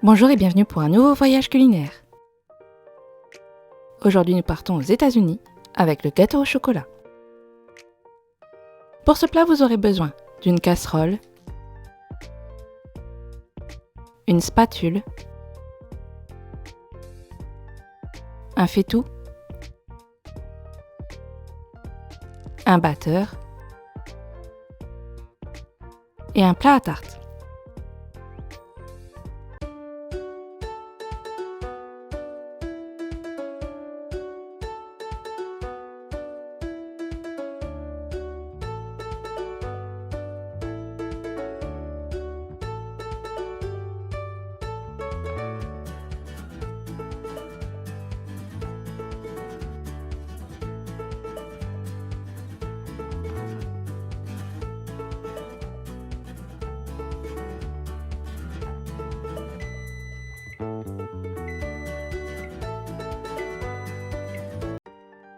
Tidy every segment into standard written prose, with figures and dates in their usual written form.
Bonjour et bienvenue pour un nouveau voyage culinaire. Aujourd'hui nous partons aux États-Unis avec le gâteau au chocolat. Pour ce plat vous aurez besoin d'une casserole, une spatule, un faitout, un batteur et un plat à tarte.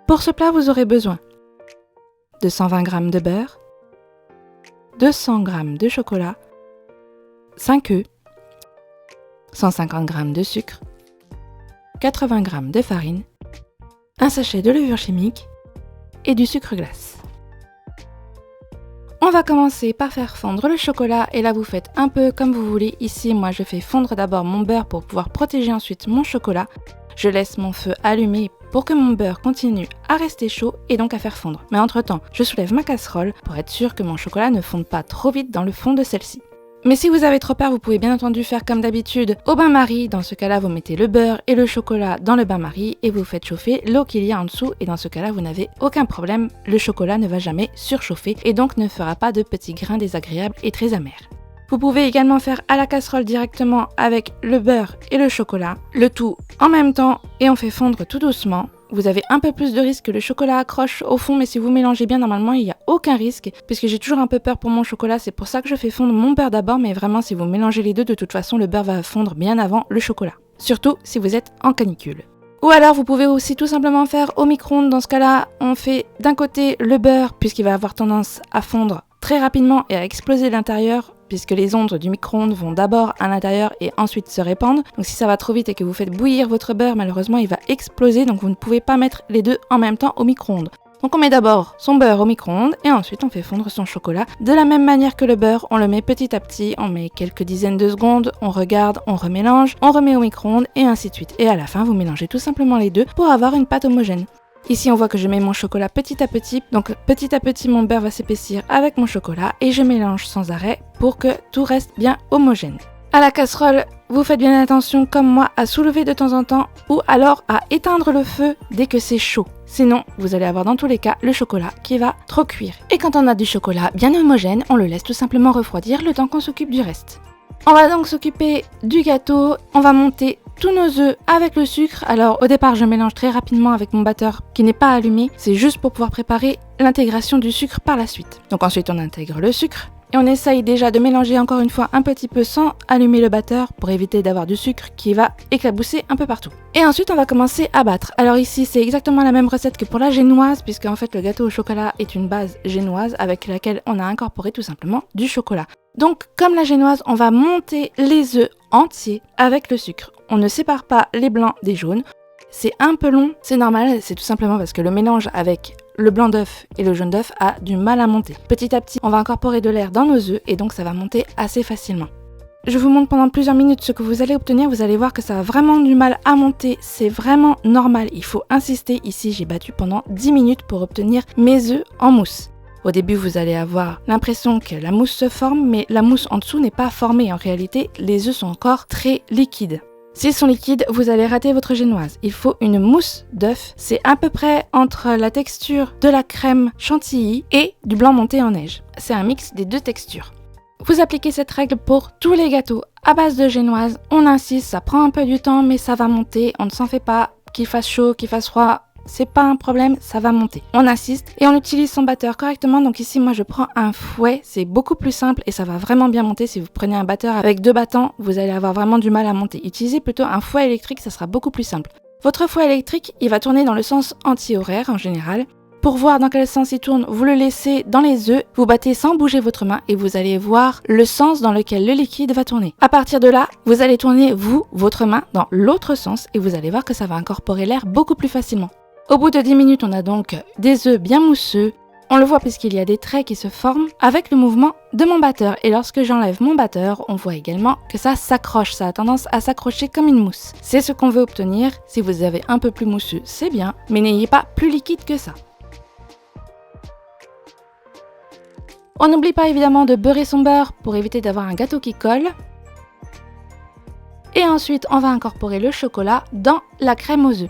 Pour ce plat, vous aurez besoin de 120 g de beurre, 200 g de chocolat, 5 œufs, 150 g de sucre, 80 g de farine, un sachet de levure chimique et du sucre glace. On va commencer par faire fondre le chocolat et là vous faites un peu comme vous voulez. Ici, moi je fais fondre d'abord mon beurre pour pouvoir protéger ensuite mon chocolat. Je laisse mon feu allumé pour que mon beurre continue à rester chaud et donc à faire fondre. Mais entre-temps, je soulève ma casserole pour être sûr que mon chocolat ne fonde pas trop vite dans le fond de celle-ci. Mais si vous avez trop peur, vous pouvez bien entendu faire comme d'habitude au bain-marie. Dans ce cas-là, vous mettez le beurre et le chocolat dans le bain-marie et vous faites chauffer l'eau qu'il y a en dessous. Et dans ce cas-là, vous n'avez aucun problème. Le chocolat ne va jamais surchauffer et donc ne fera pas de petits grains désagréables et très amers. Vous pouvez également faire à la casserole directement avec le beurre et le chocolat, le tout en même temps et on fait fondre tout doucement. Vous avez un peu plus de risque que le chocolat accroche au fond, mais si vous mélangez bien, normalement, il n'y a aucun risque, puisque j'ai toujours un peu peur pour mon chocolat, c'est pour ça que je fais fondre mon beurre d'abord, mais vraiment, si vous mélangez les deux, de toute façon, le beurre va fondre bien avant le chocolat. Surtout si vous êtes en canicule. Ou alors, vous pouvez aussi tout simplement faire au micro-ondes. Dans ce cas-là, on fait d'un côté le beurre, puisqu'il va avoir tendance à fondre très rapidement et à exploser l'intérieur, puisque les ondes du micro-ondes vont d'abord à l'intérieur et ensuite se répandre. Donc si ça va trop vite et que vous faites bouillir votre beurre, malheureusement il va exploser, donc vous ne pouvez pas mettre les deux en même temps au micro-ondes. Donc on met d'abord son beurre au micro-ondes et ensuite on fait fondre son chocolat. De la même manière que le beurre, on le met petit à petit, on met quelques dizaines de secondes, on regarde, on remélange, on remet au micro-ondes et ainsi de suite. Et à la fin, vous mélangez tout simplement les deux pour avoir une pâte homogène. Ici, on voit que je mets mon chocolat petit à petit, donc petit à petit mon beurre va s'épaissir avec mon chocolat et je mélange sans arrêt pour que tout reste bien homogène. À la casserole, vous faites bien attention comme moi à soulever de temps en temps ou alors à éteindre le feu dès que c'est chaud. Sinon, vous allez avoir dans tous les cas le chocolat qui va trop cuire. Et quand on a du chocolat bien homogène, on le laisse tout simplement refroidir le temps qu'on s'occupe du reste. On va donc s'occuper du gâteau, on va monter tous nos œufs avec le sucre. Alors au départ je mélange très rapidement avec mon batteur qui n'est pas allumé, c'est juste pour pouvoir préparer l'intégration du sucre par la suite. Donc ensuite on intègre le sucre et on essaye déjà de mélanger encore une fois un petit peu sans allumer le batteur pour éviter d'avoir du sucre qui va éclabousser un peu partout. Et ensuite on va commencer à battre. Alors ici c'est exactement la même recette que pour la génoise puisque en fait le gâteau au chocolat est une base génoise avec laquelle on a incorporé tout simplement du chocolat. Donc comme la génoise, on va monter les œufs entiers avec le sucre. On ne sépare pas les blancs des jaunes. C'est un peu long, c'est normal, c'est tout simplement parce que le mélange avec le blanc d'œuf et le jaune d'œuf a du mal à monter. Petit à petit, on va incorporer de l'air dans nos œufs et donc ça va monter assez facilement. Je vous montre pendant plusieurs minutes ce que vous allez obtenir, vous allez voir que ça a vraiment du mal à monter, c'est vraiment normal, il faut insister. Ici, j'ai battu pendant 10 minutes pour obtenir mes œufs en mousse. Au début, vous allez avoir l'impression que la mousse se forme, mais la mousse en dessous n'est pas formée. En réalité, les œufs sont encore très liquides. S'ils sont liquides, vous allez rater votre génoise. Il faut une mousse d'œuf. C'est à peu près entre la texture de la crème chantilly et du blanc monté en neige. C'est un mix des deux textures. Vous appliquez cette règle pour tous les gâteaux à base de génoise. On insiste, ça prend un peu du temps, mais ça va monter. On ne s'en fait pas, qu'il fasse chaud, qu'il fasse froid. C'est pas un problème, ça va monter. On insiste et on utilise son batteur correctement. Donc ici, moi, je prends un fouet. C'est beaucoup plus simple et ça va vraiment bien monter. Si vous prenez un batteur avec 2 battants, vous allez avoir vraiment du mal à monter. Utilisez plutôt un fouet électrique, ça sera beaucoup plus simple. Votre fouet électrique, il va tourner dans le sens anti-horaire en général. Pour voir dans quel sens il tourne, vous le laissez dans les œufs, vous battez sans bouger votre main et vous allez voir le sens dans lequel le liquide va tourner. À partir de là, vous allez tourner votre main dans l'autre sens et vous allez voir que ça va incorporer l'air beaucoup plus facilement. Au bout de 10 minutes, on a donc des œufs bien mousseux. On le voit puisqu'il y a des traits qui se forment avec le mouvement de mon batteur. Et lorsque j'enlève mon batteur, on voit également que ça s'accroche, ça a tendance à s'accrocher comme une mousse. C'est ce qu'on veut obtenir. Si vous avez un peu plus mousseux, c'est bien, mais n'ayez pas plus liquide que ça. On n'oublie pas évidemment de beurrer son beurre pour éviter d'avoir un gâteau qui colle. Et ensuite, on va incorporer le chocolat dans la crème aux œufs.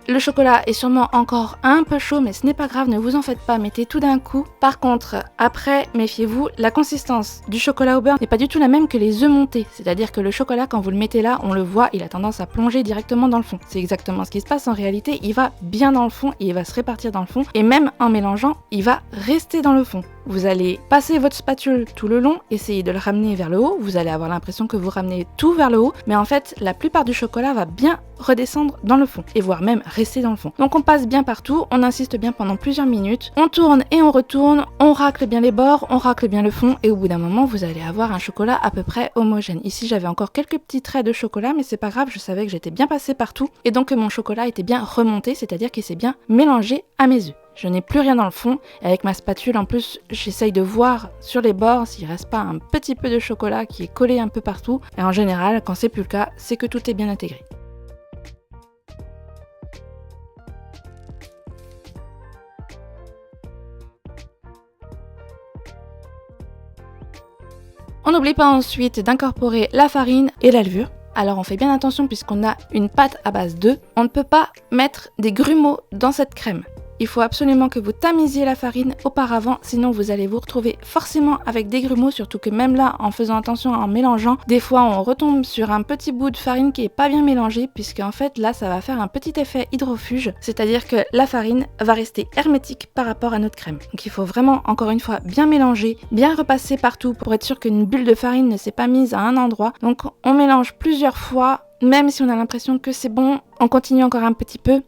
Le chocolat est sûrement encore un peu chaud, mais ce n'est pas grave, ne vous en faites pas, mettez tout d'un coup. Par contre, après, méfiez-vous, la consistance du chocolat au beurre n'est pas du tout la même que les œufs montés. C'est-à-dire que le chocolat, quand vous le mettez là, on le voit, il a tendance à plonger directement dans le fond. C'est exactement ce qui se passe en réalité, il va bien dans le fond et il va se répartir dans le fond. Et même en mélangeant, il va rester dans le fond. Vous allez passer votre spatule tout le long, essayer de le ramener vers le haut, vous allez avoir l'impression que vous ramenez tout vers le haut, mais en fait, la plupart du chocolat va bien redescendre dans le fond, et voire même rester dans le fond. Donc on passe bien partout, on insiste bien pendant plusieurs minutes, on tourne et on retourne, on racle bien les bords, on racle bien le fond, et au bout d'un moment, vous allez avoir un chocolat à peu près homogène. Ici, j'avais encore quelques petits traits de chocolat, mais c'est pas grave, je savais que j'étais bien passée partout, et donc que mon chocolat était bien remonté, c'est-à-dire qu'il s'est bien mélangé à mes œufs. Je n'ai plus rien dans le fond, et avec ma spatule en plus, j'essaye de voir sur les bords s'il reste pas un petit peu de chocolat qui est collé un peu partout, et en général, quand c'est plus le cas, c'est que tout est bien intégré. On n'oublie pas ensuite d'incorporer la farine et la levure. Alors on fait bien attention puisqu'on a une pâte à base d'œufs, on ne peut pas mettre des grumeaux dans cette crème. Il faut absolument que vous tamisiez la farine auparavant, sinon vous allez vous retrouver forcément avec des grumeaux, surtout que même là, en faisant attention, en mélangeant, des fois on retombe sur un petit bout de farine qui est pas bien mélangé, puisque en fait là ça va faire un petit effet hydrofuge, c'est-à-dire que la farine va rester hermétique par rapport à notre crème. Donc il faut vraiment, encore une fois, bien mélanger, bien repasser partout pour être sûr qu'une bulle de farine ne s'est pas mise à un endroit. Donc on mélange plusieurs fois, même si on a l'impression que c'est bon, on continue encore un petit peu.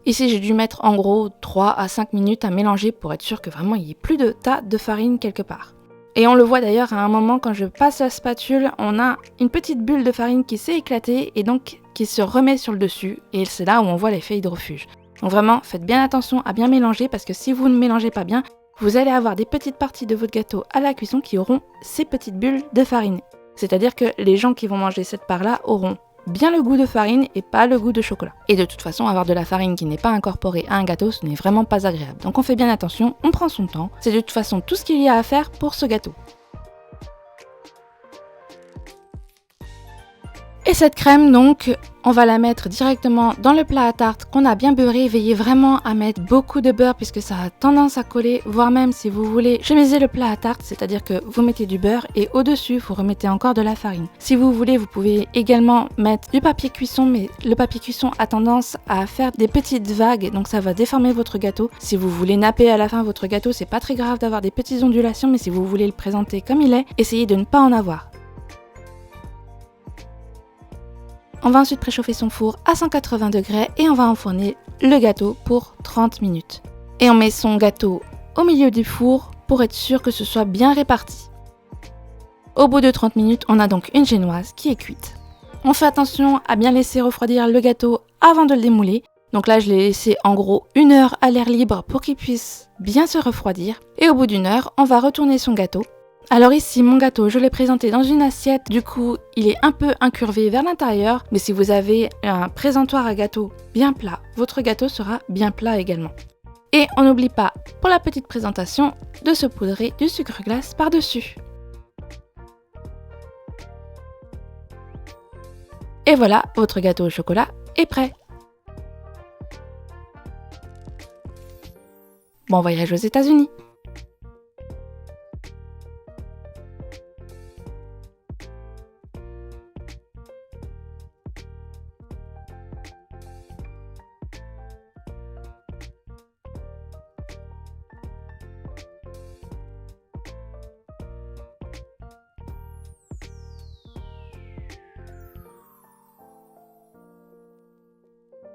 Ici, j'ai dû mettre en gros 3 à 5 minutes à mélanger pour être sûr que vraiment il n'y ait plus de tas de farine quelque part. Et on le voit d'ailleurs à un moment quand je passe la spatule, on a une petite bulle de farine qui s'est éclatée et donc qui se remet sur le dessus et c'est là où on voit l'effet hydrofuge. Donc vraiment, faites bien attention à bien mélanger parce que si vous ne mélangez pas bien, vous allez avoir des petites parties de votre gâteau à la cuisson qui auront ces petites bulles de farine. C'est-à-dire que les gens qui vont manger cette part-là auront bien le goût de farine et pas le goût de chocolat. Et de toute façon, avoir de la farine qui n'est pas incorporée à un gâteau, ce n'est vraiment pas agréable. Donc on fait bien attention, on prend son temps. C'est de toute façon tout ce qu'il y a à faire pour ce gâteau. Et cette crème donc, on va la mettre directement dans le plat à tarte qu'on a bien beurré. Veillez vraiment à mettre beaucoup de beurre puisque ça a tendance à coller, voire même si vous voulez chemiser le plat à tarte, c'est-à-dire que vous mettez du beurre et au-dessus vous remettez encore de la farine. Si vous voulez, vous pouvez également mettre du papier cuisson, mais le papier cuisson a tendance à faire des petites vagues, donc ça va déformer votre gâteau. Si vous voulez napper à la fin votre gâteau, c'est pas très grave d'avoir des petites ondulations, mais si vous voulez le présenter comme il est, essayez de ne pas en avoir. On va ensuite préchauffer son four à 180 degrés et on va enfourner le gâteau pour 30 minutes. Et on met son gâteau au milieu du four pour être sûr que ce soit bien réparti. Au bout de 30 minutes, on a donc une génoise qui est cuite. On fait attention à bien laisser refroidir le gâteau avant de le démouler. Donc là, je l'ai laissé en gros 1 heure à l'air libre pour qu'il puisse bien se refroidir. Et au bout d'1 heure, on va retourner son gâteau. Alors ici, mon gâteau, je l'ai présenté dans une assiette, du coup, il est un peu incurvé vers l'intérieur, mais si vous avez un présentoir à gâteau bien plat, votre gâteau sera bien plat également. Et on n'oublie pas, pour la petite présentation, de saupoudrer du sucre glace par-dessus. Et voilà, votre gâteau au chocolat est prêt. Bon voyage aux États-Unis!